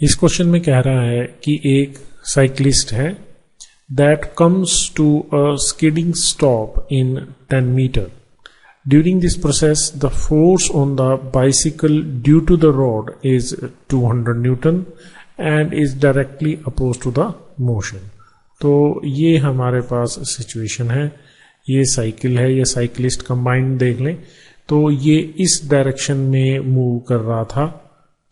इस क्वेश्चन में कह रहा है कि एक साइक्लिस्ट है that comes to a skidding stop in 10 meter. During this process, the force on the bicycle due to the rod is 200 Newton and is directly opposed to the motion. तो ये हमारे पास सिचुएशन है, ये cycle है, ये cyclist combined देख लें तो ये इस डायरेक्शन में मूव कर रहा था,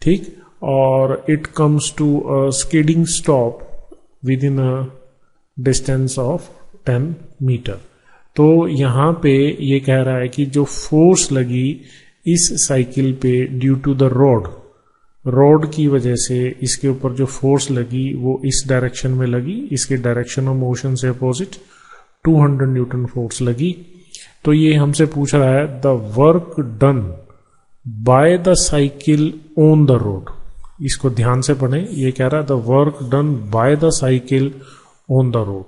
ठीक, और it comes to a skidding stop within a distance of 10 metre. तो यहां पे ये कह रहा है कि जो फोर्स लगी इस साइकिल पे ड्यू टू द रोड की वजह से इसके ऊपर जो फोर्स लगी वो इस डायरेक्शन में लगी, इसके डायरेक्शन ऑफ मोशन से अपोजिट 200 न्यूटन फोर्स लगी। तो ये हमसे पूछ रहा है the work done by the cycle on the road. इसको ध्यान से पढ़ें, ये कह रहा है the work done by the cycle on the road.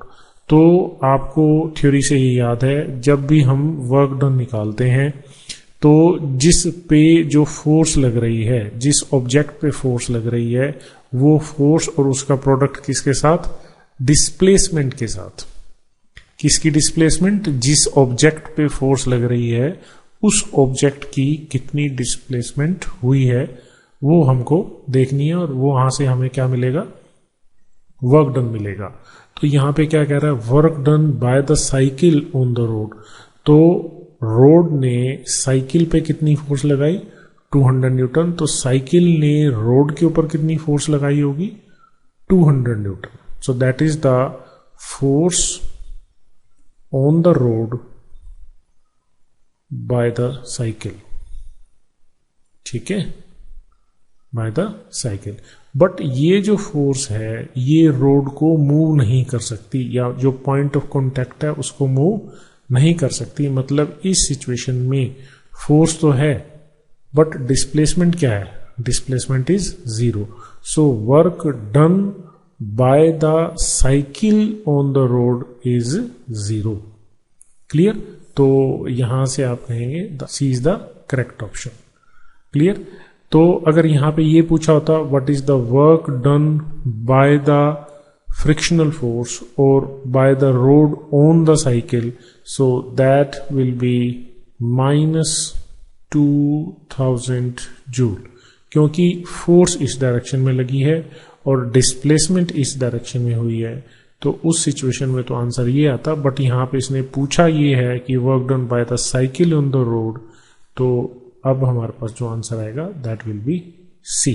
तो आपको थ्योरी से ये याद है, जब भी हम वर्क डन निकालते हैं तो जिस पे जो फोर्स लग रही है, जिस ऑब्जेक्ट पे फोर्स लग रही है, वो फोर्स और उसका प्रोडक्ट किसके साथ, डिस्प्लेसमेंट के साथ। किसकी डिस्प्लेसमेंट, जिस ऑब्जेक्ट पे फोर्स लग रही है उस ऑब्जेक्ट की कितनी डिस्प्लेसमेंट हुई है वो हमको देखनी है, और वो वहां से हमें क्या मिलेगा, वर्क डन मिलेगा। तो यहां पे क्या कह रहा है, work done by the cycle on the road. तो रोड ने साइकिल पे कितनी फोर्स लगाई, 200 न्यूटन। तो साइकिल ने रोड के ऊपर कितनी फोर्स लगाई होगी, 200 Newton. So that is the force on the road by the cycle, ठीक है, बाय द साइकिल। बट ये जो फोर्स है ये रोड को मूव नहीं कर सकती, या जो पॉइंट ऑफ कांटेक्ट है उसको मूव नहीं कर सकती। मतलब इस सिचुएशन में फोर्स तो है बट डिस्प्लेसमेंट क्या है, displacement is 0। So work done by the cycle on the road is 0। Clear. तो यहां से आप कहेंगे C is the correct option. Clear. तो अगर यहां पे ये पूछा होता what is the work done by the frictional force और by the road on the cycle, so that will be -2000 joule, क्योंकि फोर्स इस डायरेक्शन में लगी है और डिस्प्लेसमेंट इस डायरेक्शन में हुई है। तो उस सिचुएशन में तो आंसर ये आता, बट यहां पे इसने पूछा ये है कि work done by the cycle on the road, तो अब हमारे पास जो आंसर आएगा दैट विल बी सी।